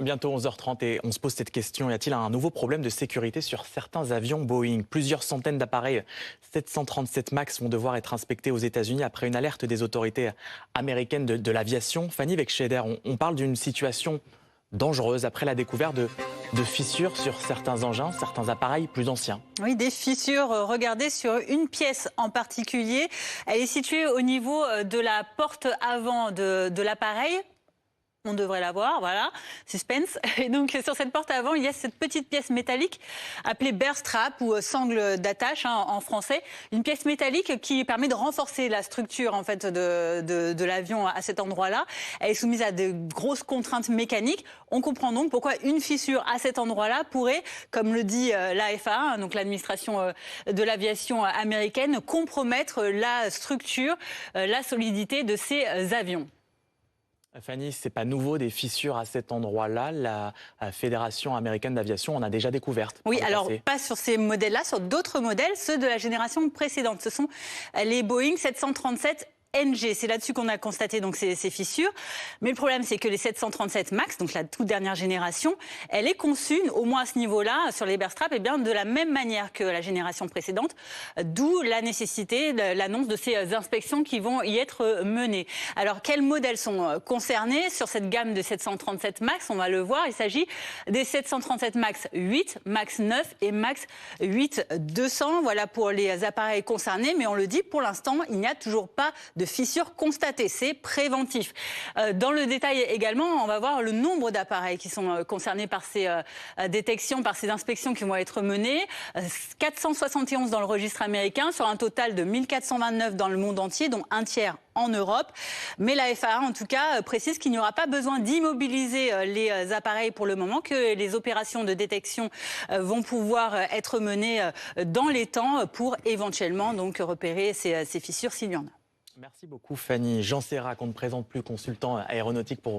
Bientôt 11h30 et on se pose cette question. Y a-t-il un nouveau problème de sécurité sur certains avions Boeing? Plusieurs centaines d'appareils 737 MAX vont devoir être inspectés aux États-Unis après une alerte des autorités américaines de l'aviation. Fanny Wegscheder, on parle d'une situation dangereuse après la découverte de fissures sur certains engins, certains appareils plus anciens. Oui, des fissures. Regardez sur une pièce en particulier. Elle est située au niveau de la porte avant de l'appareil. On devrait la voir, voilà, suspense. Et donc sur cette porte avant, il y a cette petite pièce métallique appelée bear strap ou sangle d'attache en français. Une pièce métallique qui permet de renforcer la structure en fait de l'avion à cet endroit-là. Elle est soumise à de grosses contraintes mécaniques. On comprend donc pourquoi une fissure à cet endroit-là pourrait, comme le dit la FAA, donc l'administration de l'aviation américaine, compromettre la structure, la solidité de ces avions. Fanny, c'est pas nouveau des fissures à cet endroit-là. La Fédération américaine d'aviation en a déjà découvertes. Oui, alors pas sur ces modèles-là, sur d'autres modèles, ceux de la génération précédente. Ce sont les Boeing 737 NG. C'est là-dessus qu'on a constaté donc ces fissures. Mais le problème, c'est que les 737 MAX, donc la toute dernière génération, elle est conçue, au moins à ce niveau-là, sur les bear straps, de la même manière que la génération précédente. D'où la nécessité, l'annonce de ces inspections qui vont y être menées. Alors, quels modèles sont concernés sur cette gamme de 737 MAX? On va le voir. Il s'agit des 737 MAX 8, MAX 9 et MAX 8 200. Voilà pour les appareils concernés. Mais on le dit, pour l'instant, il n'y a toujours pas de fissures constatées, c'est préventif. Dans le détail également, on va voir le nombre d'appareils qui sont concernés par ces détections, par ces inspections qui vont être menées. 471 dans le registre américain, sur un total de 1429 dans le monde entier, dont un tiers en Europe. Mais la FAA, en tout cas, précise qu'il n'y aura pas besoin d'immobiliser les appareils pour le moment, que les opérations de détection vont pouvoir être menées dans les temps pour éventuellement donc repérer ces fissures s'il y en a. Merci beaucoup Fanny. Jean Serra, qu'on ne présente plus, consultant aéronautique pour